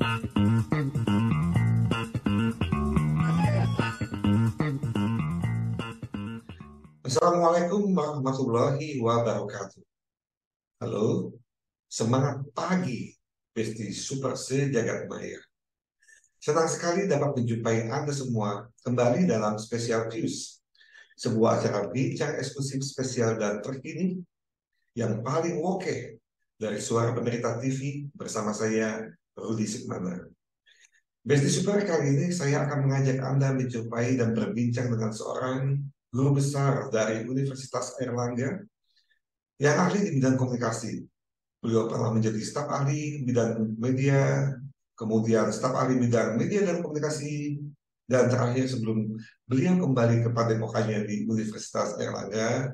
Assalamualaikum warahmatullahi wabarakatuh. Halo, semangat pagi, Besti Super Sejagat Maya. Senang sekali dapat menjumpai Anda semua kembali dalam Special Views, sebuah acara bincang eksklusif spesial dan terkini yang paling oke dari Suara Pemerintah TV bersama saya, Rudi Sukmana. Besti Super, kali ini saya akan mengajak Anda menjumpai dan berbincang dengan seorang guru besar dari Universitas Airlangga yang ahli di bidang komunikasi. Beliau pernah menjadi staf ahli bidang media, kemudian staf ahli bidang media dan komunikasi, dan terakhir sebelum beliau kembali ke padepokannya di Universitas Airlangga,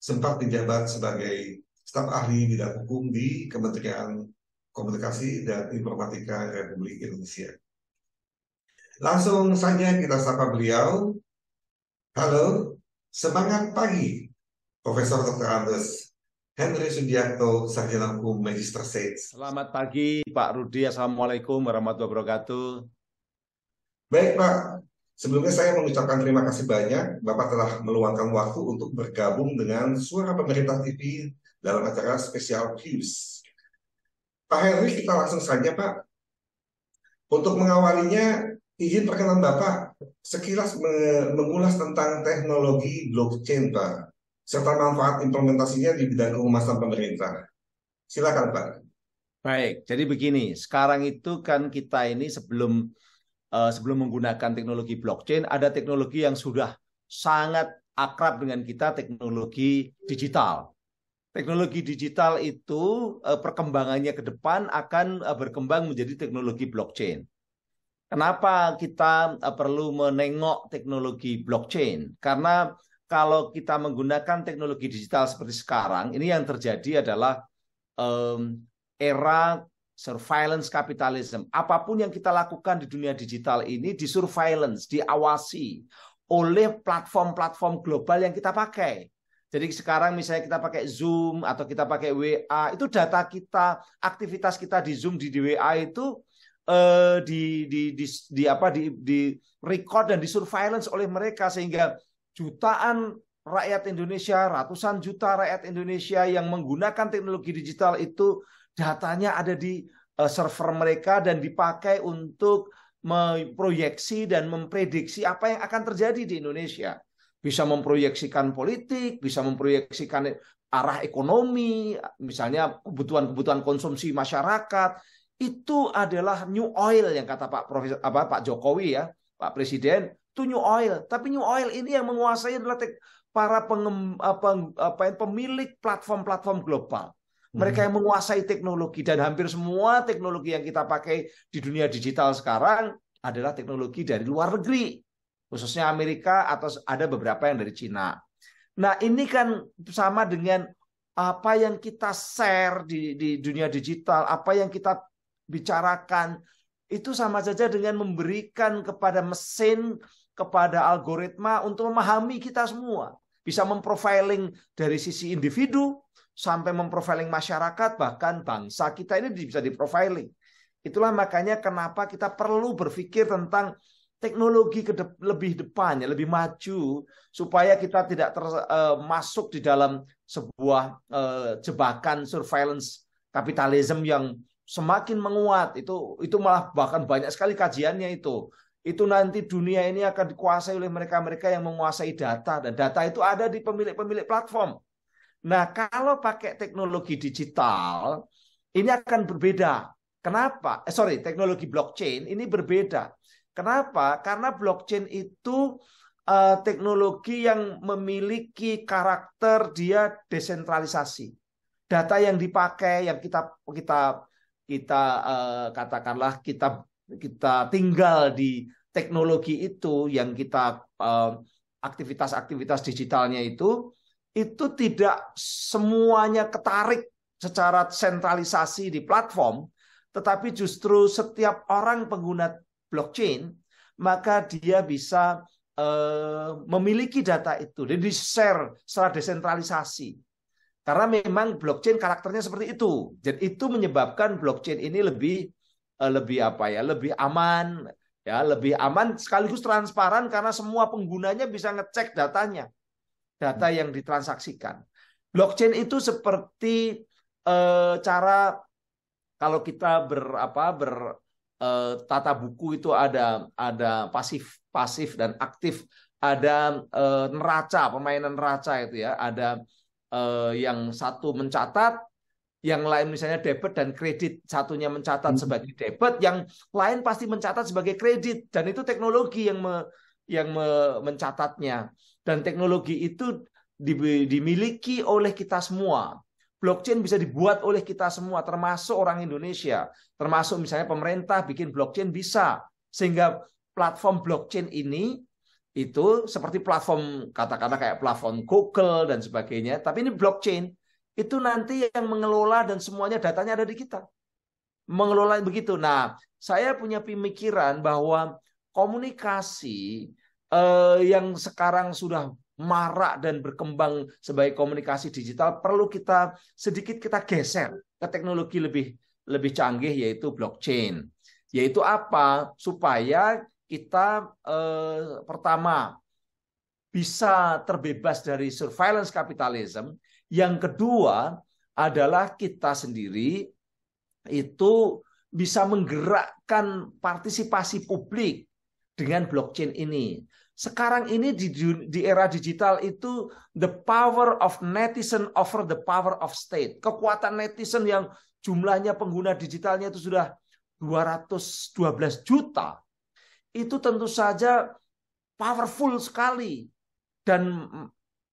sempat menjabat sebagai staf ahli bidang hukum di Kementerian Komunikasi dan Informatika Republik Indonesia. Langsung saja kita sapa beliau. Halo, semangat pagi, Profesor Dr. Andes Henry Sudiarto, Sarjana Hukum Magister Sains. Selamat pagi, Pak Rudi. Assalamualaikum warahmatullahi wabarakatuh. Baik, Pak. Sebelumnya saya mengucapkan terima kasih banyak. Bapak telah meluangkan waktu untuk bergabung dengan Suara Pemerintah TV dalam acara Special Views. Pak Henry, kita langsung saja, Pak. Untuk mengawalinya, izin perkenan Bapak sekilas mengulas tentang teknologi blockchain, Pak, serta manfaat implementasinya di bidang kehumasan pemerintah. Silakan, Pak. Baik, jadi begini, sekarang itu kan kita ini sebelum menggunakan teknologi blockchain, ada teknologi yang sudah sangat akrab dengan kita, teknologi digital. Teknologi digital itu perkembangannya ke depan akan berkembang menjadi teknologi blockchain. Kenapa kita perlu menengok teknologi blockchain? Karena kalau kita menggunakan teknologi digital seperti sekarang, ini yang terjadi adalah era surveillance capitalism. Apapun yang kita lakukan di dunia digital ini di surveillance, diawasi oleh platform-platform global yang kita pakai. Jadi sekarang misalnya kita pakai Zoom atau kita pakai WA, itu data kita, aktivitas kita di Zoom, di WA itu di record dan di surveillance oleh mereka, sehingga jutaan rakyat Indonesia, ratusan juta rakyat Indonesia yang menggunakan teknologi digital itu datanya ada di server mereka dan dipakai untuk memproyeksi dan memprediksi apa yang akan terjadi di Indonesia. Bisa memproyeksikan politik, bisa memproyeksikan arah ekonomi, misalnya kebutuhan konsumsi masyarakat. Itu adalah new oil yang kata Pak Jokowi ya, Pak Presiden, itu new oil. Tapi new oil ini yang menguasai adalah para pemilik platform-platform global. Mereka yang menguasai teknologi, dan hampir semua teknologi yang kita pakai di dunia digital sekarang adalah teknologi dari luar negeri, khususnya Amerika atau ada beberapa yang dari Cina. Nah, ini kan sama dengan apa yang kita share di dunia digital, apa yang kita bicarakan, itu sama saja dengan memberikan kepada mesin, kepada algoritma untuk memahami kita semua. Bisa memprofiling dari sisi individu, sampai memprofiling masyarakat, bahkan bangsa kita ini bisa diprofiling. Itulah makanya kenapa kita perlu berpikir tentang teknologi lebih depannya, lebih maju, supaya kita tidak masuk di dalam sebuah jebakan surveillance kapitalisme yang semakin menguat. Itu malah bahkan banyak sekali kajiannya itu nanti dunia ini akan dikuasai oleh mereka-mereka yang menguasai data, dan data itu ada di pemilik-pemilik platform. Nah, kalau pakai teknologi digital ini akan berbeda. Kenapa? Teknologi blockchain ini berbeda. Kenapa? Karena blockchain itu teknologi yang memiliki karakter dia desentralisasi. Data yang dipakai, yang kita katakanlah kita tinggal di teknologi itu, yang kita aktivitas-aktivitas digitalnya itu tidak semuanya ketarik secara sentralisasi di platform, tetapi justru setiap orang pengguna blockchain maka dia bisa memiliki data itu, jadi di-share secara desentralisasi. Karena memang blockchain karakternya seperti itu. Dan itu menyebabkan blockchain ini lebih lebih apa ya, lebih aman ya, lebih aman sekaligus transparan karena semua penggunanya bisa ngecek datanya, data yang ditransaksikan. Blockchain itu seperti cara kalau kita tata buku itu ada pasif dan aktif, ada neraca, permainan neraca itu ya, ada yang satu mencatat, yang lain misalnya debit dan kredit, satunya mencatat sebagai debit, yang lain pasti mencatat sebagai kredit, dan itu teknologi yang mencatatnya, dan teknologi itu dimiliki oleh kita semua. Blockchain bisa dibuat oleh kita semua, termasuk orang Indonesia, termasuk misalnya pemerintah bikin blockchain bisa, sehingga platform blockchain ini itu seperti platform katakanlah kayak platform Google dan sebagainya, tapi ini blockchain itu nanti yang mengelola dan semuanya datanya ada di kita. Mengelola begitu. Nah, saya punya pemikiran bahwa komunikasi yang sekarang sudah marak dan berkembang sebagai komunikasi digital perlu sedikit kita geser ke teknologi lebih canggih, yaitu blockchain. Yaitu apa? Supaya kita pertama bisa terbebas dari surveillance capitalism. Yang kedua adalah kita sendiri itu bisa menggerakkan partisipasi publik dengan blockchain ini. Sekarang ini di era digital itu the power of netizen over the power of state. Kekuatan netizen yang jumlahnya pengguna digitalnya itu sudah 212 juta. Itu tentu saja powerful sekali. Dan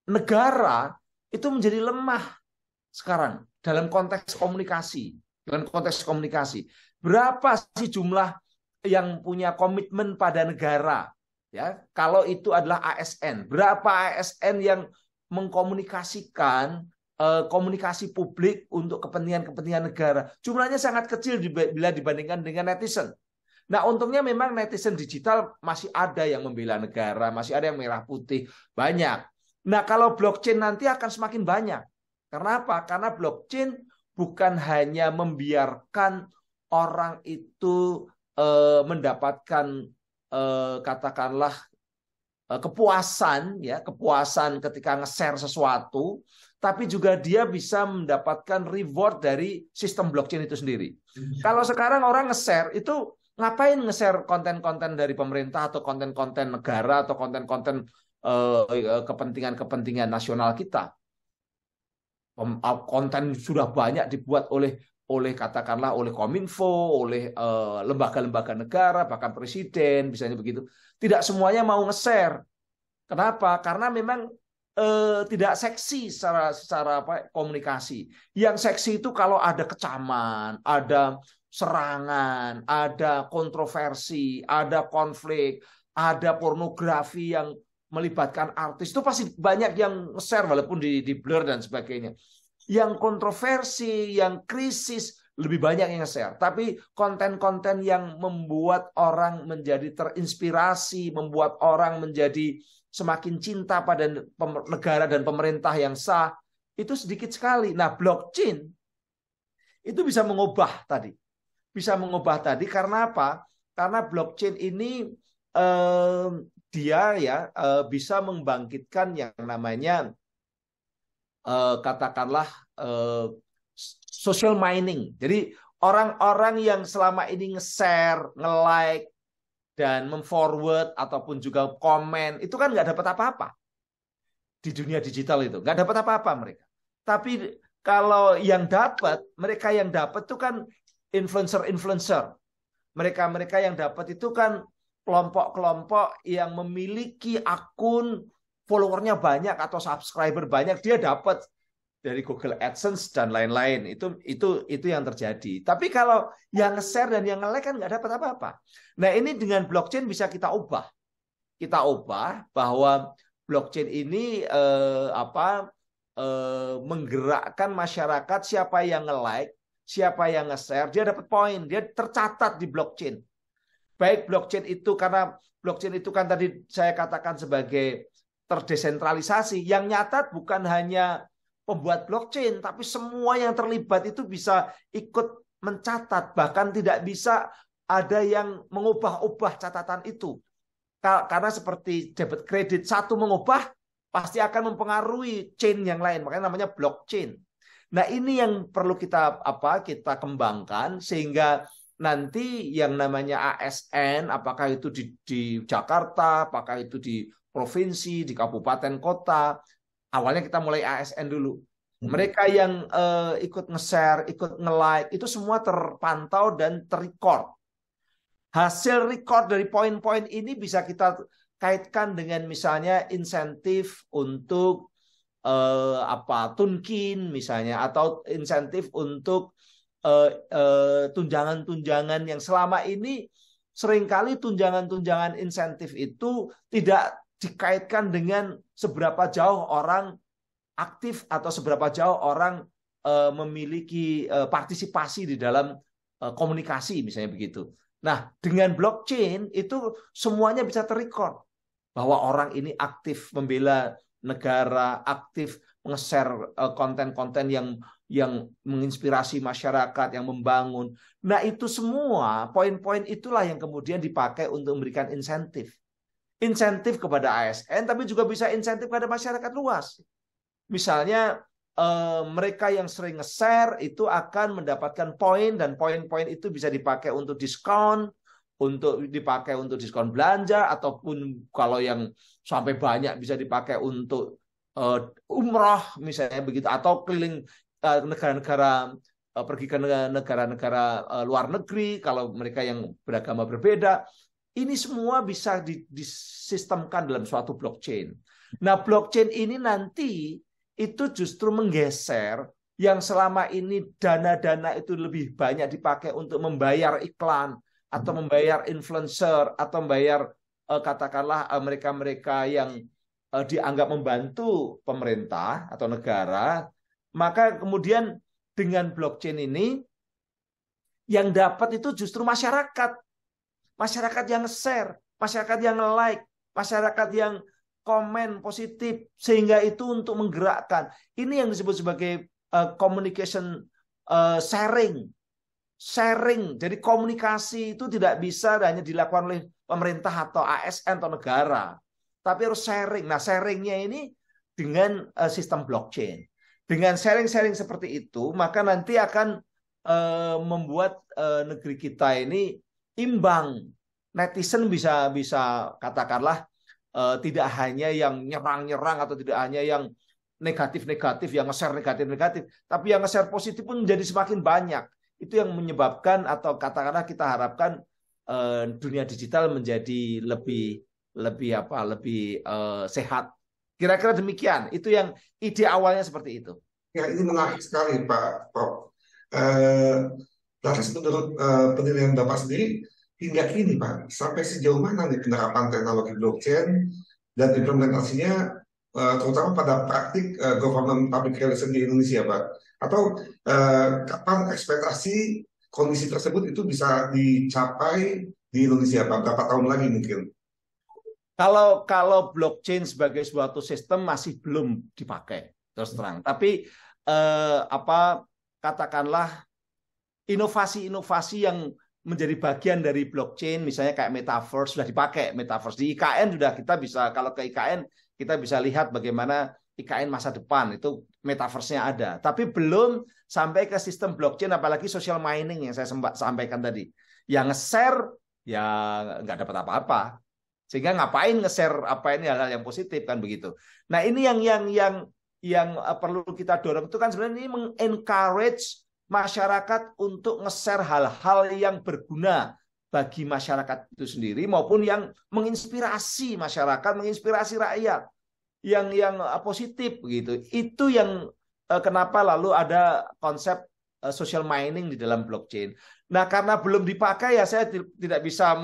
negara itu menjadi lemah sekarang dalam konteks komunikasi. Berapa sih jumlah yang punya komitmen pada negara? Ya, kalau itu adalah ASN, berapa ASN yang mengkomunikasikan komunikasi publik untuk kepentingan negara? Jumlahnya sangat kecil bila dibandingkan dengan netizen. Nah, untungnya memang netizen digital masih ada yang membela negara, masih ada yang merah putih, banyak. Nah, kalau blockchain nanti akan semakin banyak. Karena apa? Karena blockchain bukan hanya membiarkan orang itu mendapatkan katakanlah kepuasan ketika nge-share sesuatu, tapi juga dia bisa mendapatkan reward dari sistem blockchain itu sendiri. Kalau sekarang orang nge-share itu ngapain nge-share konten-konten dari pemerintah atau konten-konten negara atau konten-konten kepentingan nasional kita? Konten sudah banyak dibuat oleh katakanlah oleh Kominfo, oleh lembaga-lembaga negara, bahkan presiden, misalnya begitu. Tidak semuanya mau nge-share. Kenapa? Karena memang tidak seksi secara komunikasi. Yang seksi itu kalau ada kecaman, ada serangan, ada kontroversi, ada konflik, ada pornografi yang melibatkan artis, itu pasti banyak yang nge-share walaupun di blur dan sebagainya. Yang kontroversi, yang krisis, lebih banyak yang nge-share. Tapi konten-konten yang membuat orang menjadi terinspirasi, membuat orang menjadi semakin cinta pada negara dan pemerintah yang sah, itu sedikit sekali. Nah, blockchain itu bisa mengubah tadi. Karena apa? Karena blockchain ini dia bisa membangkitkan yang namanya katakanlah social mining. Jadi orang-orang yang selama ini nge-share, nge-like, dan memforward ataupun juga komen, itu kan nggak dapat apa-apa. Di dunia digital itu nggak dapat apa-apa mereka. Tapi kalau mereka yang dapat itu kan influencer. Mereka yang dapat itu kan kelompok-kelompok yang memiliki akun followernya banyak atau subscriber banyak, dia dapat dari Google AdSense dan lain-lain. Itu yang terjadi. Tapi kalau yang nge-share dan yang nge-like kan nggak dapat apa-apa. Nah, ini dengan blockchain bisa kita ubah. Kita ubah bahwa blockchain ini menggerakkan masyarakat, siapa yang nge-like, siapa yang nge-share, dia dapat poin, dia tercatat di blockchain. Baik blockchain itu, karena blockchain itu kan tadi saya katakan sebagai terdesentralisasi, yang nyatat bukan hanya pembuat blockchain, tapi semua yang terlibat itu bisa ikut mencatat, bahkan tidak bisa ada yang mengubah-ubah catatan itu. Karena seperti debit kredit, satu mengubah pasti akan mempengaruhi chain yang lain, makanya namanya blockchain. Nah, ini yang perlu kita kembangkan sehingga nanti yang namanya ASN, apakah itu di Jakarta, apakah itu di provinsi, di kabupaten kota, awalnya kita mulai ASN dulu. Mereka yang ikut nge-share, ikut nge-like, itu semua terpantau dan terrecord. Hasil record dari poin-poin ini bisa kita kaitkan dengan misalnya insentif untuk tunkin misalnya, atau insentif untuk tunjangan-tunjangan yang selama ini seringkali tunjangan-tunjangan insentif itu tidak dikaitkan dengan seberapa jauh orang aktif atau seberapa jauh orang memiliki partisipasi di dalam komunikasi misalnya begitu. Nah, dengan blockchain itu semuanya bisa terrecord bahwa orang ini aktif membela negara, aktif nge-share konten-konten yang menginspirasi masyarakat, yang membangun. Nah, itu semua poin-poin itulah yang kemudian dipakai untuk memberikan insentif. Insentif kepada ASN, tapi juga bisa insentif kepada masyarakat luas. Misalnya mereka yang sering nge-share itu akan mendapatkan poin, dan poin-poin itu bisa dipakai untuk diskon, untuk dipakai untuk diskon belanja, ataupun kalau yang sampai banyak bisa dipakai untuk umroh misalnya begitu, atau keliling negara-negara, pergi ke negara-negara luar negeri kalau mereka yang beragama berbeda. Ini semua bisa disistemkan dalam suatu blockchain. Nah, blockchain ini nanti itu justru menggeser yang selama ini dana-dana itu lebih banyak dipakai untuk membayar iklan atau membayar influencer atau membayar katakanlah mereka-mereka yang dianggap membantu pemerintah atau negara. Maka kemudian dengan blockchain ini yang dapat itu justru masyarakat. Masyarakat yang share, masyarakat yang like, masyarakat yang komen positif, sehingga itu untuk menggerakkan. Ini yang disebut sebagai communication sharing. Sharing, jadi komunikasi itu tidak bisa hanya dilakukan oleh pemerintah atau ASN atau negara, tapi harus sharing. Nah, sharingnya ini dengan sistem blockchain. Dengan sharing-sharing seperti itu, maka nanti akan membuat negeri kita ini imbang. Netizen bisa katakanlah tidak hanya yang nyerang-nyerang atau tidak hanya yang negatif-negatif, yang nge-share negatif-negatif, tapi yang nge-share positif pun menjadi semakin banyak. Itu yang menyebabkan atau katakanlah kita harapkan dunia digital menjadi lebih sehat. Kira-kira demikian. Itu yang ide awalnya seperti itu. Ya, ini menarik sekali Pak Prof. Lantas menurut penilaian Bapak sendiri, hingga kini Pak, sampai sejauh mana nih penerapan teknologi blockchain dan implementasinya, terutama pada praktik government public relation di Indonesia Pak? Atau kapan ekspektasi kondisi tersebut itu bisa dicapai di Indonesia Pak? Berapa tahun lagi mungkin? Kalau blockchain sebagai suatu sistem masih belum dipakai terus terang. Tapi katakanlah inovasi-inovasi yang menjadi bagian dari blockchain, misalnya kayak metaverse sudah dipakai. Metaverse di IKN sudah, kita bisa, kalau ke IKN kita bisa lihat bagaimana IKN masa depan itu metaverse-nya ada. Tapi belum sampai ke sistem blockchain, apalagi social mining yang saya sampaikan tadi. Yang nge-share ya nggak dapat apa-apa. Sehingga ngapain nge-share apa ini hal-hal yang positif kan begitu. Nah, ini yang perlu kita dorong itu kan sebenarnya ini meng-encourage masyarakat untuk nge-share hal-hal yang berguna bagi masyarakat itu sendiri maupun yang menginspirasi masyarakat, menginspirasi rakyat yang positif begitu. Itu yang kenapa lalu ada konsep social mining di dalam blockchain. Nah, karena belum dipakai ya saya tidak bisa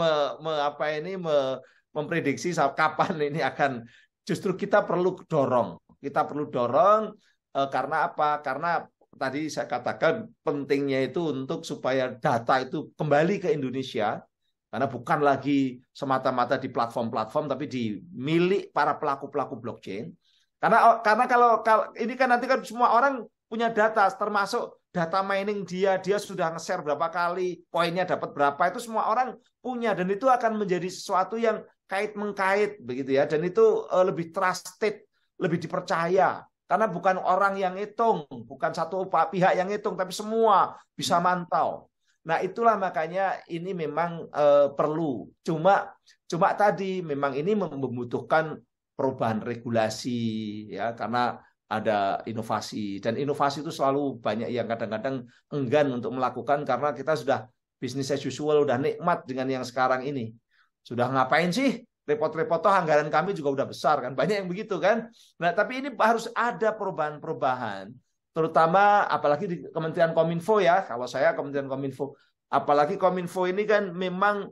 memprediksi kapan ini akan. Justru kita perlu dorong. Kita perlu dorong karena apa? Karena tadi saya katakan pentingnya itu untuk supaya data itu kembali ke Indonesia, karena bukan lagi semata-mata di platform-platform tapi di milik para pelaku-pelaku blockchain. Karena kalau ini kan nanti kan semua orang punya data, termasuk data mining dia sudah nge-share berapa kali, poinnya dapat berapa, itu semua orang punya, dan itu akan menjadi sesuatu yang kait-mengkait begitu ya, dan itu lebih trusted, lebih dipercaya. Karena bukan orang yang ngitung, bukan satu pihak yang ngitung, tapi semua bisa mantau. Nah, itulah makanya ini memang perlu. Cuma tadi memang ini membutuhkan perubahan regulasi ya, karena ada inovasi, dan inovasi itu selalu banyak yang kadang-kadang enggan untuk melakukan karena kita sudah business as usual, udah nikmat dengan yang sekarang ini. Sudah ngapain sih? Repot-repot, toh anggaran kami juga udah besar kan, banyak yang begitu kan. Nah, tapi ini harus ada perubahan-perubahan, terutama apalagi di Kementerian Kominfo ya. Kalau saya Kementerian Kominfo, apalagi Kominfo ini kan memang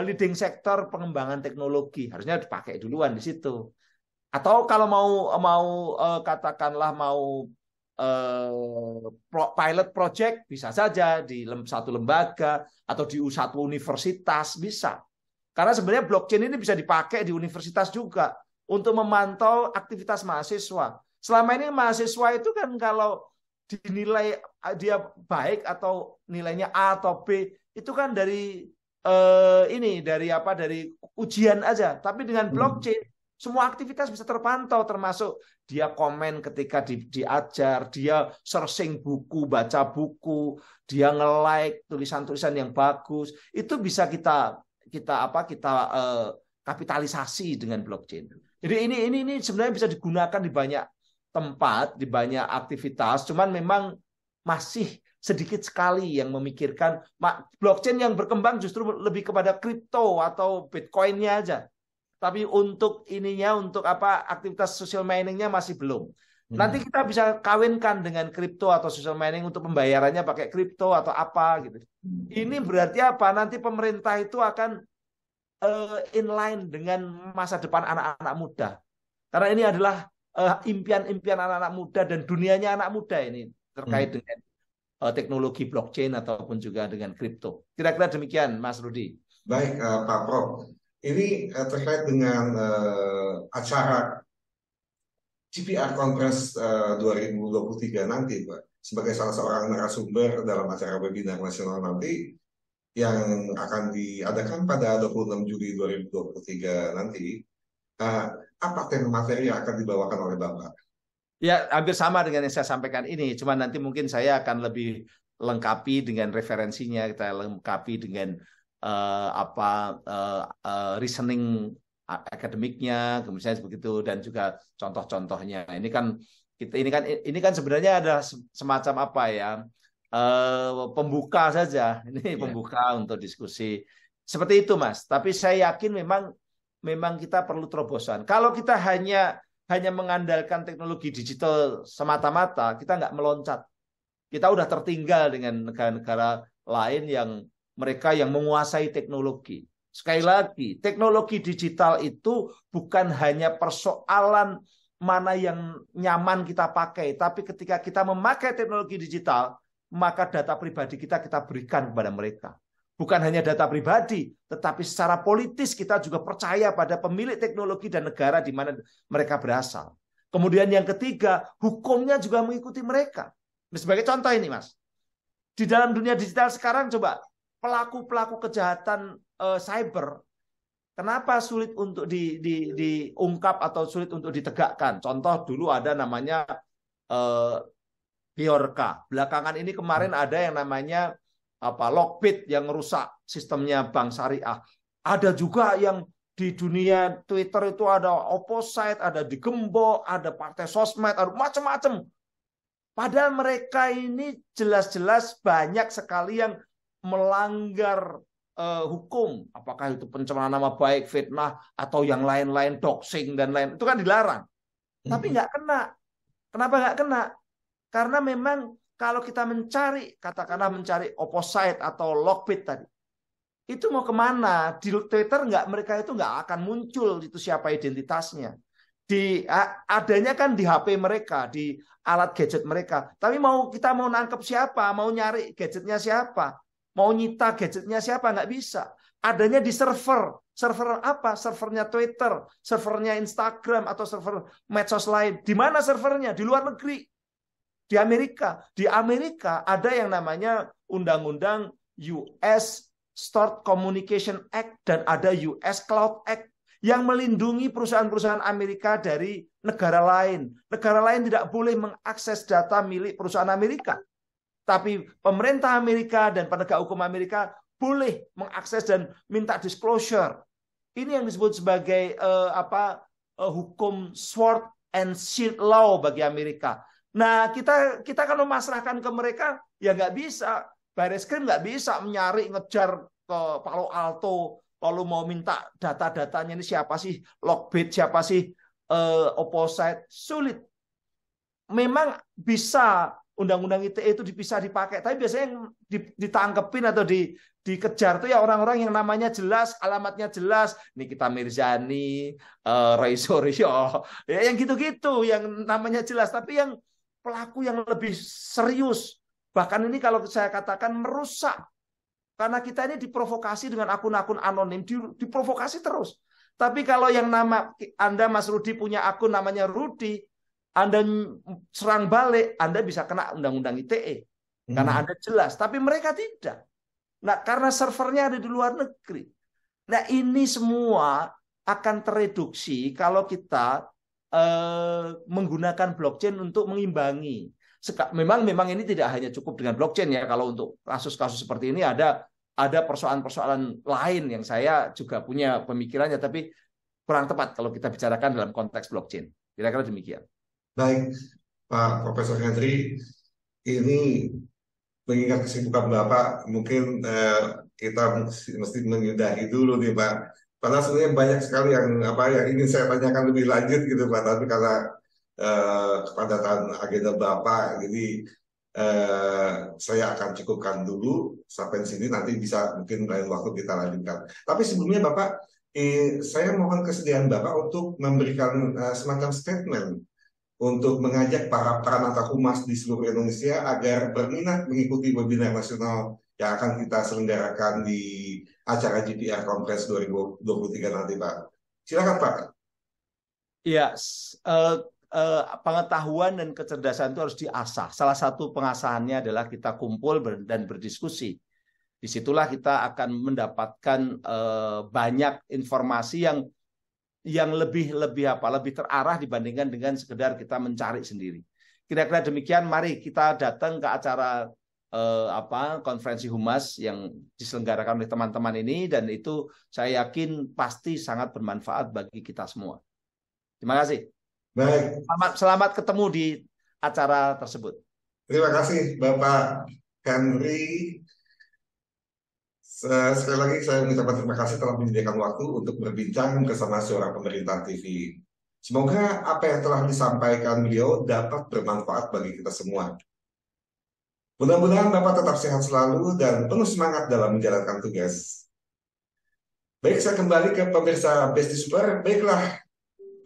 leading sektor pengembangan teknologi, harusnya dipakai duluan di situ. Atau kalau mau katakanlah mau pilot project, bisa saja di satu lembaga atau di satu universitas bisa. Karena sebenarnya blockchain ini bisa dipakai di universitas juga untuk memantau aktivitas mahasiswa. Selama ini mahasiswa itu kan kalau dinilai dia baik atau nilainya A atau B itu kan dari dari ujian aja. Tapi dengan blockchain semua aktivitas bisa terpantau, termasuk dia komen ketika diajar, dia searching buku, baca buku, dia nge-like tulisan-tulisan yang bagus. Itu bisa kita kapitalisasi dengan blockchain. Jadi ini sebenarnya bisa digunakan di banyak tempat, di banyak aktivitas, cuman memang masih sedikit sekali yang memikirkan. Blockchain yang berkembang justru lebih kepada kripto atau Bitcoin-nya aja. Tapi untuk untuk aktivitas social mining-nya masih belum. Nanti kita bisa kawinkan dengan kripto atau social mining untuk pembayarannya pakai kripto atau apa gitu. Ini berarti apa? Nanti pemerintah itu akan inline dengan masa depan anak-anak muda. Karena ini adalah impian-impian anak-anak muda dan dunianya anak muda ini terkait dengan teknologi blockchain ataupun juga dengan kripto. Kira-kira demikian, Mas Rudi. Baik, Pak Prof. Ini terkait dengan acara GPR Conference 2023 nanti, Pak, sebagai salah seorang narasumber dalam acara webinar nasional nanti yang akan diadakan pada 26 Juli 2023 nanti, apa tema materi yang akan dibawakan oleh Bapak? Ya, hampir sama dengan yang saya sampaikan ini, cuma nanti mungkin saya akan lebih lengkapi dengan referensinya, kita lengkapi dengan reasoning akademiknya, kemudian begitu, dan juga contoh-contohnya. Ini kan sebenarnya ada semacam pembuka saja. Ini pembuka untuk diskusi seperti itu, Mas. Tapi saya yakin memang kita perlu terobosan. Kalau kita hanya mengandalkan teknologi digital semata-mata, kita nggak meloncat. Kita udah tertinggal dengan negara-negara lain yang mereka yang menguasai teknologi. Sekali lagi, teknologi digital itu bukan hanya persoalan mana yang nyaman kita pakai, tapi ketika kita memakai teknologi digital, maka data pribadi kita berikan kepada mereka. Bukan hanya data pribadi, tetapi secara politis kita juga percaya pada pemilik teknologi dan negara di mana mereka berasal. Kemudian yang ketiga, hukumnya juga mengikuti mereka. Sebagai contoh ini, Mas, di dalam dunia digital sekarang, coba pelaku-pelaku kejahatan cyber, kenapa sulit untuk diungkap atau sulit untuk ditegakkan? Contoh dulu ada namanya Bjorka. Belakangan ini kemarin ada yang namanya Lockbit yang merusak sistemnya bank syariah. Ada juga yang di dunia Twitter itu ada Opposite, ada Digembok, ada Partai Sosmed, ada macam-macam. Padahal mereka ini jelas-jelas banyak sekali yang melanggar hukum, apakah itu pencemaran nama baik, fitnah, atau yang lain-lain, doxing dan lain, itu kan dilarang. Tapi nggak kena. Kenapa nggak kena? Karena memang kalau kita katakanlah mencari Opposite atau Lockbit tadi, itu mau kemana? Di Twitter mereka itu nggak akan muncul itu siapa identitasnya. Adanya kan di HP mereka, di alat gadget mereka. Tapi kita mau nangkep siapa? Mau nyari gadgetnya siapa? Mau nyita gadgetnya siapa? Nggak bisa. Adanya di server. Server apa? Servernya Twitter, servernya Instagram, atau server medsos lain. Di mana servernya? Di luar negeri. Di Amerika ada yang namanya Undang-Undang US Stored Communication Act dan ada US Cloud Act yang melindungi perusahaan-perusahaan Amerika dari negara lain. Negara lain tidak boleh mengakses data milik perusahaan Amerika. Tapi pemerintah Amerika dan penegak hukum Amerika boleh mengakses dan minta disclosure. Ini yang disebut sebagai hukum sword and shield law bagi Amerika. Nah, kita kalau memasrahkan ke mereka, ya nggak bisa. Barreskrim nggak bisa ngejar ke Palo Alto, lalu mau minta data-datanya ini siapa sih, Lockbit, siapa sih Opposite, sulit. Memang bisa undang-undang ITE itu bisa dipakai, tapi biasanya yang ditangkepin atau dikejar tuh ya orang-orang yang namanya jelas, alamatnya jelas, Nikita Mirzani, Roy Suryo, ya yang gitu-gitu, yang namanya jelas. Tapi yang pelaku yang lebih serius, bahkan ini kalau saya katakan merusak, karena kita ini diprovokasi dengan akun-akun anonim, diprovokasi terus. Tapi kalau yang nama Anda, Mas Rudi, punya akun namanya Rudi, Anda serang balik, Anda bisa kena undang-undang ITE. Karena Anda jelas. Tapi mereka tidak. Nah, karena servernya ada di luar negeri. Nah, ini semua akan tereduksi kalau kita menggunakan blockchain untuk mengimbangi. Memang ini tidak hanya cukup dengan blockchain ya. Kalau untuk kasus-kasus seperti ini ada persoalan-persoalan lain yang saya juga punya pemikirannya, tapi kurang tepat kalau kita bicarakan dalam konteks blockchain. Kira-kira demikian. Baik, Pak Profesor Henry, ini mengingat kesibukan Bapak, mungkin kita mesti menyudahi dulu nih Pak. Padahal sebenarnya banyak sekali yang ingin saya tanyakan lebih lanjut gitu Pak, tapi karena kepadatan agenda Bapak, jadi saya akan cukupkan dulu sampai sini, nanti bisa mungkin lain waktu kita lanjutkan. Tapi sebelumnya Bapak, saya mohon kesediaan Bapak untuk memberikan semacam statement untuk mengajak para peranata humas di seluruh Indonesia agar berminat mengikuti webinar nasional yang akan kita selenggarakan di acara GPR Conference 2023 nanti, Pak. Silakan, Pak. Ya, pengetahuan dan kecerdasan itu harus diasah. Salah satu pengasahannya adalah kita kumpul dan berdiskusi. Disitulah kita akan mendapatkan banyak informasi yang lebih terarah dibandingkan dengan sekedar kita mencari sendiri. Kira-kira demikian. Mari kita datang ke acara konferensi humas yang diselenggarakan oleh teman-teman ini, dan itu saya yakin pasti sangat bermanfaat bagi kita semua. Terima kasih. Baik. Selamat ketemu di acara tersebut. Terima kasih Bapak Henry. Sekali lagi saya mengucapkan terima kasih telah menyediakan waktu untuk berbincang bersama Suara Pemerintah TV. Semoga apa yang telah disampaikan beliau dapat bermanfaat bagi kita semua. Mudah-mudahan Bapak tetap sehat selalu dan penuh semangat dalam menjalankan tugas. Baik, saya kembali ke pemirsa Besti Super. Baiklah,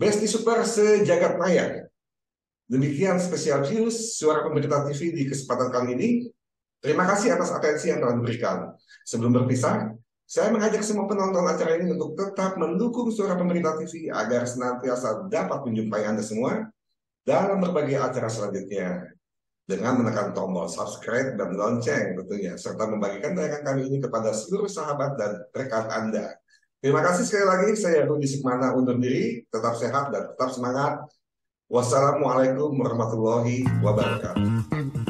Besti Super sejagat maya. Demikian spesial news Suara Pemerintah TV di kesempatan kali ini. Terima kasih atas atensi yang telah diberikan. Sebelum berpisah, saya mengajak semua penonton acara ini untuk tetap mendukung Suara Pemerintah TV agar senantiasa dapat menjumpai Anda semua dalam berbagai acara selanjutnya, dengan menekan tombol subscribe dan lonceng tentunya, serta membagikan tayangan kami ini kepada seluruh sahabat dan rekan Anda. Terima kasih sekali lagi. Saya Rudi Sukmana undur diri. Tetap sehat dan tetap semangat. Wassalamualaikum warahmatullahi wabarakatuh.